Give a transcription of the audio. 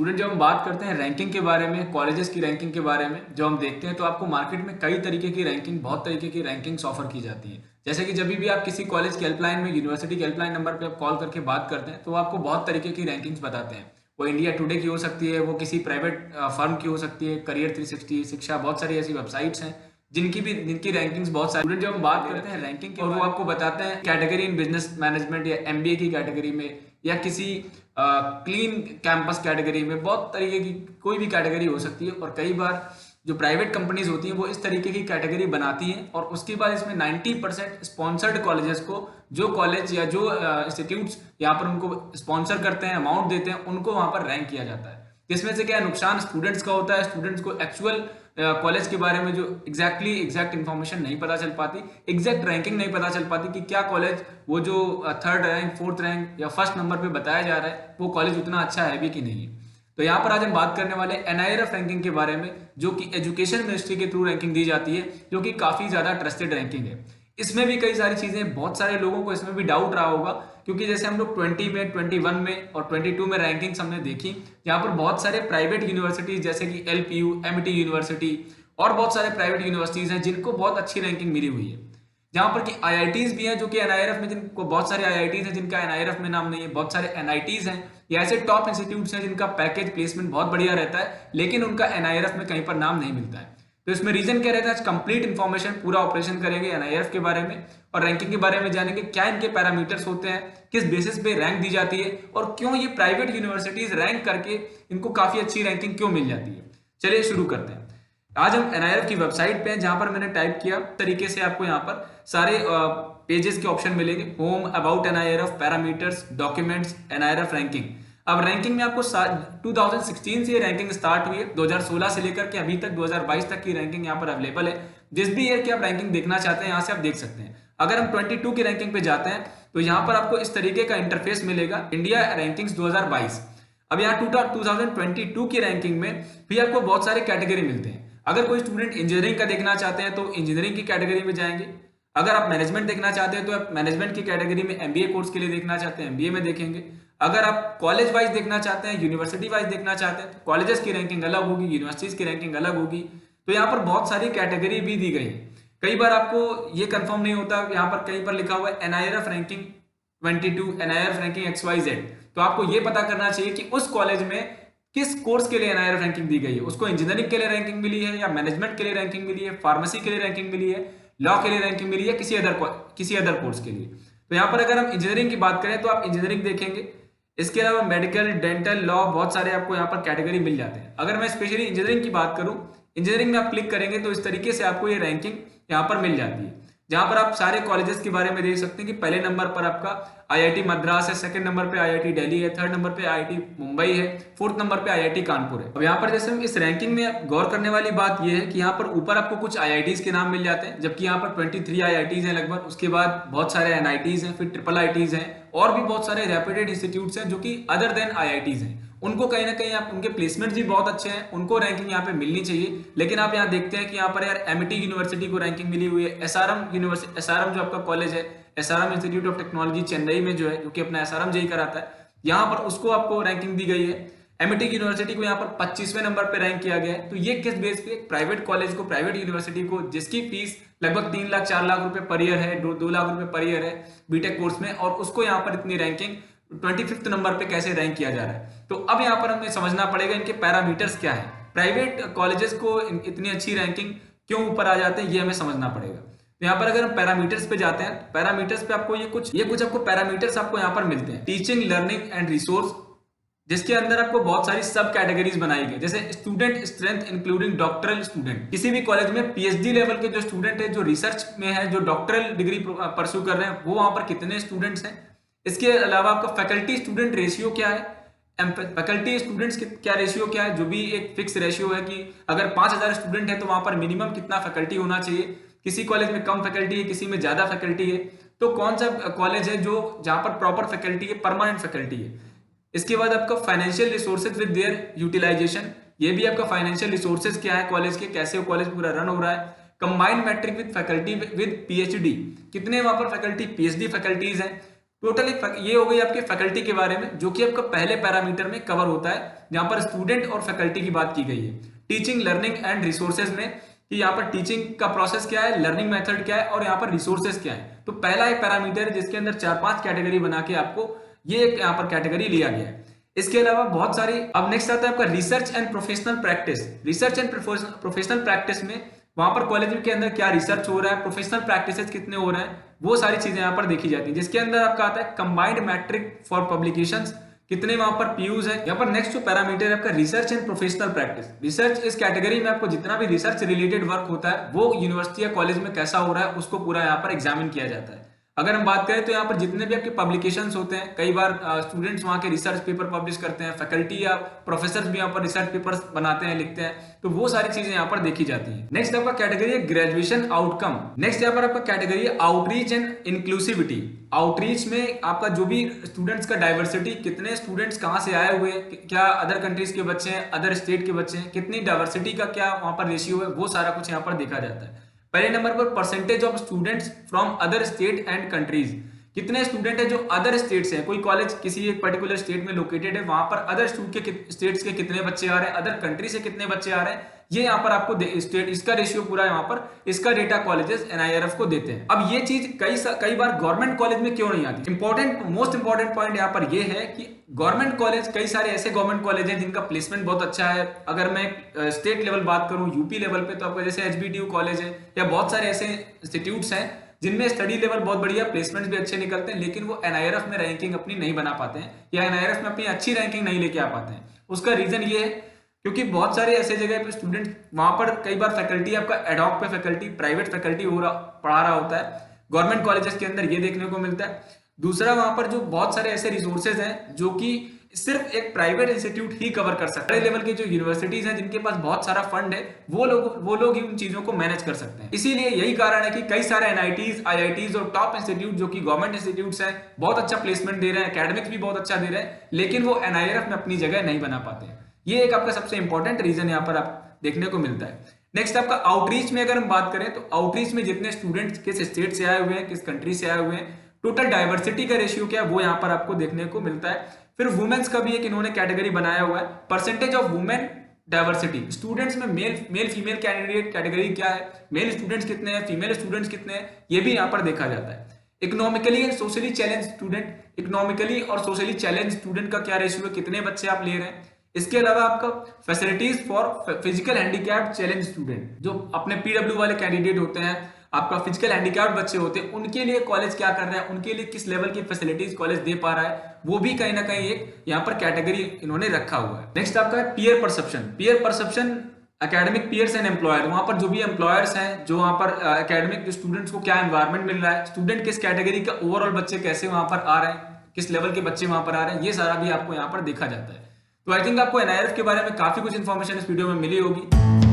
Student जब हम बात करते हैं रैंकिंग के बारे में, कॉलेजेस की रैंकिंग के बारे में जो हम देखते हैं तो आपको मार्केट में कई तरीके की रैंकिंग, बहुत तरीके की रैंकिंग्स ऑफर की जाती है। जैसे कि जब भी आप किसी कॉलेज के हेल्पलाइन में, यूनिवर्सिटी के हेल्पलाइन नंबर पे आप कॉल करके बात करते हैं तो वो आपको बहुत तरीके की रैंकिंग्स बताते हैं। वो इंडिया टुडे की हो सकती है, वो किसी प्राइवेट फर्म की हो सकती है, करियर 360, शिक्षा, बहुत सारी ऐसी वेबसाइट्स हैं जिनकी रैंकिंग्स बहुत सारी। स्टूडेंट जब हम बात करते हैं रैंकिंग के, और वो आपको बताते हैं कैटेगरी इन बिजनेस मैनेजमेंट या एमबीए की कैटेगरी में, या किसी क्लीन कैंपस कैटेगरी में, बहुत तरीके की कोई भी कैटेगरी हो सकती है। और कई बार जो प्राइवेट कंपनीज होती हैं वो इस तरीके की कैटेगरी बनाती हैं और उसके बाद इसमें 90% स्पॉन्सर्ड कॉलेजेस को, जो कॉलेज या जो इंस्टीट्यूट्स यहाँ पर उनको स्पॉन्सर करते हैं, अमाउंट देते हैं, उनको वहां पर रैंक किया जाता है। इसमें से क्या नुकसान स्टूडेंट्स का होता है, स्टूडेंट्स को एक्चुअल कॉलेज के बारे में जो एग्जैक्ट इन्फॉर्मेशन नहीं पता चल पाती, एग्जैक्ट रैंकिंग नहीं पता चल पाती कि क्या कॉलेज वो जो थर्ड रैंक, फोर्थ रैंक या फर्स्ट नंबर पे बताया जा रहा है वो कॉलेज उतना अच्छा है भी कि नहीं है। तो यहाँ पर आज हम बात करने वाले एनआईआरएफ रैंकिंग के बारे में, जो कि एजुकेशन मिनिस्ट्री के थ्रू रैंकिंग दी जाती है, जो कि काफी ज्यादा ट्रस्टेड रैंकिंग है। इसमें भी कई सारी चीजें, बहुत सारे लोगों को इसमें भी डाउट रहा होगा, क्योंकि जैसे हम लोग 20 में, 21 में और 22 में रैंकिंग्स हमने देखी, जहां पर बहुत सारे प्राइवेट यूनिवर्सिटीज जैसे कि एलपीयू, एमटी यूनिवर्सिटी और बहुत सारे प्राइवेट यूनिवर्सिटीज हैं जिनको बहुत अच्छी रैंकिंग मिली हुई है। जहां पर कि आईआईटीज भी हैं जो कि एनआईआरएफ में, जिनको बहुत सारे आईआईटीज हैं जिनका एनआईआरएफ में नाम नहीं है, बहुत सारे एनआईटीज हैं या ऐसे टॉप इंस्टीट्यूट्स हैं जिनका पैकेज प्लेसमेंट बहुत बढ़िया रहता है, लेकिन उनका एनआईआरएफ में कहीं पर नाम नहीं मिलता है। तो इसमें रीजन क्या रहता है, आज कंप्लीट इन्फॉर्मेशन, पूरा ऑपरेशन करेंगे एनआईआरएफ के बारे में और रैंकिंग के बारे में जानेंगे, क्या इनके पैरामीटर्स होते हैं, किस बेसिस पे रैंक दी जाती है और क्यों ये प्राइवेट यूनिवर्सिटीज रैंक करके इनको काफी अच्छी रैंकिंग क्यों मिल जाती है। चलिए शुरू करते हैं। आज हम एनआईआरएफ की वेबसाइट पे हैं, जहां पर मैंने टाइप किया तरीके से आपको यहाँ पर सारे पेजेस के ऑप्शन मिलेंगे। Home, about NIRF, parameters, documents, NIRF ranking. अब रैंकिंग में आपको 2016 से रैंकिंग स्टार्ट हुई है, 2016 से लेकर के अभी तक 2022 तक की रैंकिंग यहाँ पर अवेलेबल है। जिस भी ईयर की आप रैंकिंग देखना चाहते हैं यहाँ से आप देख सकते हैं। अगर हम 22 की रैंकिंग पे जाते हैं तो यहाँ पर आपको इस तरीके का इंटरफेस मिलेगा, इंडिया रैंकिंग्स 2022। अब यहाँ 2022 की रैंकिंग में भी आपको बहुत सारे कैटेगरी मिलते हैं। अगर कोई स्टूडेंट इंजीनियरिंग का देखना चाहते हैं तो इंजीनियरिंग की कैटेगरी में जाएंगे। अगर आप मैनेजमेंट देखना चाहते हैं तो आप मैनेजमेंट की कैटेगरी में, एमबीए कोर्स के लिए देखना चाहते हैं एमबीए में देखेंगे। अगर आप कॉलेज वाइज देखना चाहते हैं, यूनिवर्सिटी वाइज देखना चाहते हैं तो कॉलेजेस की रैंकिंग अलग होगी, यूनिवर्सिटीज की रैंकिंग अलग होगी। तो यहाँ पर बहुत सारी कैटेगरी भी दी गई है। कई बार आपको ये कंफर्म नहीं होता, यहाँ पर कहीं पर लिखा हुआ है NIRF ranking 22, NIRF ranking XYZ। तो आपको ये पता करना चाहिए कि उस कॉलेज में किस कोर्स के लिए एनआईआरएफ रैंकिंग दी गई है। उसको इंजीनियरिंग के लिए रैंकिंग मिली है या मैनेजमेंट के लिए रैंकिंग मिली है, फार्मेसी के लिए रैंकिंग मिली है, लॉ के लिए रैंकिंग मिली है, किसी अदर कोर्स के लिए। तो यहाँ पर अगर हम इंजीनियरिंग की बात करें तो आप इंजीनियरिंग देखेंगे। इसके अलावा मेडिकल, डेंटल, लॉ, बहुत सारे आपको यहाँ पर कैटेगरी मिल जाते हैं। अगर मैं स्पेशली इंजीनियरिंग की बात करूँ, इंजीनियरिंग में आप क्लिक करेंगे तो इस तरीके से आपको ये रैंकिंग यहाँ पर मिल जाती है, जहां पर आप सारे कॉलेजेस के बारे में देख सकते हैं कि पहले नंबर पर आपका आईआईटी मद्रास है, सेकंड नंबर पे आईआईटी दिल्ली है, थर्ड नंबर पे आईआईटी मुंबई है, फोर्थ नंबर पे आईआईटी कानपुर है। अब यहाँ पर जैसे हम इस रैंकिंग में गौर करने वाली बात यह है कि यहाँ पर ऊपर आपको कुछ आईआईटीज के नाम मिल जाते हैं, जबकि यहाँ पर 23 आईआईटीज हैं लगभग। उसके बाद बहुत सारे एनआईटीज हैं, फिर ट्रिपल आईटीज हैं और भी बहुत सारे रेप्यूटेड इंस्टीट्यूट्स हैं जो कि अदर देन आईआईटीज हैं। उनको कहीं ना कहीं आप, उनके प्लेसमेंट भी बहुत अच्छे हैं, उनको रैंकिंग यहाँ पे मिलनी चाहिए। लेकिन आप यहाँ देखते हैं कि यहाँ पर यार एमटी यूनिवर्सिटी को रैंकिंग मिली हुई है, एसआरएम यूनिवर्सिटी, एसआरएम जो आपका कॉलेज है, SRM institute of technology Chennai में जो है, जो कि अपना एसआरएम जेई कराता है, यहाँ पर उसको आपको रैंकिंग दी गई है। एमटी यूनिवर्सिटी को यहाँ पर 25वें नंबर पर रैंक किया गया है। तो ये किस बेस पे, प्राइवेट कॉलेज को, प्राइवेट यूनिवर्सिटी को, जिसकी फीस लगभग 3 लाख 4 लाख रुपए पर ईयर है, 2 लाख रुपए पर ईयर है बीटेक कोर्स में, और उसको यहाँ पर इतनी रैंकिंग 25th नंबर पे कैसे रैंक किया जा रहा है। तो अब यहाँ पर हमें समझना पड़ेगा इनके पैरामीटर्स क्या है, प्राइवेट कॉलेजेस को इतनी अच्छी रैंकिंग क्यों ऊपर आ जाते हैं, ये हमें समझना पड़ेगा। तो यहाँ पर अगर हम पैरामीटर्स पे जाते हैं, पैरामीटर्स पे आपको ये कुछ आपको पैरामीटर्स आपको यहाँ पर मिलते हैं। टीचिंग, लर्निंग एंड रिसोर्स, जिसके अंदर आपको बहुत सारी सब कैटेगरीज बनाई गई, जैसे student strength including doctoral student. किसी भी कॉलेज में पीएचडी लेवल के जो स्टूडेंट है, जो रिसर्च में है, जो डॉक्टरल डिग्री परस्यू कर रहे हैं, वो वहां पर कितने स्टूडेंट्स हैं। इसके अलावा आपका फैकल्टी स्टूडेंट रेशियो क्या है, फैकल्टी स्टूडेंट्स क्या रेशियो क्या है, जो भी एक फिक्स रेशियो है कि अगर 5000 स्टूडेंट है तो वहां पर मिनिमम कितना फैकल्टी होना चाहिए। किसी कॉलेज में कम फैकल्टी है, किसी में ज्यादा फैकल्टी है, तो कौन सा कॉलेज है जो जहां पर प्रॉपर फैकल्टी है, परमानेंट फैकल्टी है। इसके बाद आपका financial resources with their utilisation, ये भी आपका फाइनेंशियल रिसोर्सेज क्या है कॉलेज के, कैसे वो कॉलेज पूरा रन हो रहा है। Combined metric with faculty with PhD, कितने वहां पर फैकल्टी पीएचडी फैकल्टीज हैं। टोटल ये हो गई आपके फैकल्टी के बारे में, जो कि आपका पहले पैरामीटर में कवर होता है, जहां पर स्टूडेंट और फैकल्टी की बात की गई है। टीचिंग, लर्निंग एंड रिसोर्सेज में कि यहाँ पर टीचिंग का प्रोसेस क्या है, लर्निंग मेथड क्या है और यहाँ पर रिसोर्सेज क्या है। तो पहला एक पैरामीटर है जिसके अंदर 4-5 कैटेगरी बना के आपको ये एक यहाँ पर कैटेगरी लिया गया है। इसके अलावा बहुत सारी, अब नेक्स्ट आता है आपका research and professional practice. Research and professional practice में वहां पर कॉलेज के अंदर क्या रिसर्च हो रहा है, प्रोफेशनल प्रैक्टिसेस कितने हो रहे हैं, वो सारी चीजें यहाँ पर देखी जाती हैं। जिसके अंदर आपका आता है कंबाइंड मैट्रिक फॉर पब्लिकेशंस, कितने वहां पर पीयूज है। यहाँ पर नेक्स्ट जो पैरामीटर है आपका research and professional practice. Research इस कैटेगरी में आपको जितना भी रिसर्च रिलेटेड वर्क होता है वो यूनिवर्सिटी या कॉलेज में कैसा हो रहा है उसको पूरा यहाँ पर एग्जामिन किया जाता है। अगर हम बात करें तो यहाँ पर जितने भी आपके पब्लिकेशंस होते हैं, कई बार स्टूडेंट्स वहाँ के रिसर्च पेपर पब्लिश करते हैं, फैकल्टी या प्रोफेसर भी यहाँ पर रिसर्च पेपर्स बनाते हैं, लिखते हैं, तो वो सारी चीजें यहाँ पर देखी जाती हैं। नेक्स्ट आपका कैटेगरी है ग्रेजुएशन आउटकम। नेक्स्ट यहाँ पर आपका कैटेगरी है आउटरीच एंड इंक्लूसिविटी। आउटरीच में आपका जो भी स्टूडेंट्स का डाइवर्सिटी, कितने स्टूडेंट्स कहाँ से आए हुए हैं, क्या अदर कंट्रीज के बच्चे हैं, अदर स्टेट के बच्चे हैं, कितनी डाइवर्सिटी का क्या वहाँ पर रेशियो है, वो सारा कुछ यहाँ पर देखा जाता है। पहले नंबर पर percentage of students from other state and countries. कितने स्टूडेंट है जो अदर स्टेट से है, कोई कॉलेज किसी एक पर्टिकुलर स्टेट में लोकेटेड है, वहां पर अदर स्टेट्स के कितने बच्चे आ रहे हैं, अदर कंट्री से कितने बच्चे आ रहे हैं, ये यहाँ पर आपको स्टेट इसका रेशियो पूरा यहाँ पर इसका डेटा कॉलेजेस एनआईआरएफ को देते हैं। अब ये चीज कई बार गवर्नमेंट कॉलेज में क्यों नहीं आती। मोस्ट इंपॉर्टेंट पॉइंट यहाँ पर ये है कि गवर्नमेंट कॉलेज, कई सारे ऐसे गवर्नमेंट कॉलेज हैं जिनका प्लेसमेंट बहुत अच्छा है। अगर मैं स्टेट लेवल बात करूं, यूपी लेवल पे, तो आपको जैसे एचबीटीयू कॉलेज है या बहुत सारे ऐसे इंस्टीट्यूट्स हैं जिनमें स्टडी लेवल बहुत बढ़िया, प्लेसमेंट्स भी अच्छे निकलते हैं, लेकिन वो एनआईआरएफ में रैंकिंग अपनी नहीं बना पाते हैं या एनआईआरएफ में अपनी अच्छी रैंकिंग नहीं लेके आ पाते हैं। उसका रीजन ये है क्योंकि बहुत सारे ऐसे जगह पे स्टूडेंट, वहां पर कई बार फैकल्टी आपका एडॉक पे फैकल्टी, प्राइवेट फैकल्टी पढ़ा रहा होता है। गवर्नमेंट कॉलेजेस के अंदर ये देखने को मिलता है। दूसरा, वहां पर जो बहुत सारे ऐसे रिसोर्सेज हैं जो कि सिर्फ एक प्राइवेट इंस्टीट्यूट ही कवर कर सकता है। बड़े लेवल की जो यूनिवर्सिटीज हैं जिनके पास बहुत सारा फंड है, वो लोग ही उन चीजों को मैनेज कर सकते हैं। इसीलिए यही कारण है कि कई सारे एनआईटीज, आईआईटीज और टॉप इंस्टीट्यूट जो कि गवर्नमेंट इंस्टीट्यूट्स हैं, बहुत अच्छा प्लेसमेंट दे रहे हैं, एकेडमिक्स भी बहुत अच्छा दे रहे हैं, लेकिन वो एनआईआरएफ में अपनी जगह नहीं बना पाते। ये एक आपका सबसे इंपॉर्टेंट रीजन यहाँ पर आप देखने को मिलता है। नेक्स्ट आपका आउटरीच में अगर हम बात करें तो आउटरीच में जितने स्टूडेंट्स किस स्टेट से आए हुए हैं, किस कंट्री से आए हुए हैं, टोटल डाइवर्सिटी का रेशियो क्या है, वो यहाँ पर आपको देखने को मिलता है। फिर वुमेन्स का भी एक इन्होंने कैटेगरी बनाया हुआ है, percentage of women diversity. Students में मेल फीमेल कैंडिडेट कैटेगरी क्या है, मेल स्टूडेंट्स कितने हैं, फीमेल स्टूडेंट्स कितने हैं, ये भी यहाँ पर देखा जाता है। Economically and socially challenge student, economically और सोशली चैलेंज स्टूडेंट का क्या रेशियो है, कितने बच्चे आप ले रहे हैं। इसके अलावा आपका facilities for physical handicapped challenge student, जो अपने पीडब्ल्यू वाले कैंडिडेट होते हैं, आपका फिजिकल हैंडीकैप्ड बच्चे होते हैं, उनके लिए कॉलेज क्या कर रहा है, उनके लिए किस लेवल की फैसिलिटीज कॉलेज दे पा रहा है, वो भी कहीं ना कहीं एक यहाँ पर कैटेगरी इन्होंने रखा हुआ है। नेक्स्ट आपका है peer perception. Peer perception academic peers and employer, वहां पर जो भी एम्प्लॉयर्स हैं, जो वहां पर एकेडमिक स्टूडेंट्स को क्या एनवायरमेंट मिल रहा है, स्टूडेंट किस कैटेगरी का, ओवरऑल बच्चे कैसे वहां पर आ रहे हैं, किस लेवल के बच्चे वहां पर आ रहे हैं, ये सारा भी आपको यहाँ पर देखा जाता है। तो आई थिंक आपको एनआईआरएफ के बारे में काफी कुछ इन्फॉर्मेशन इस वीडियो में मिली होगी।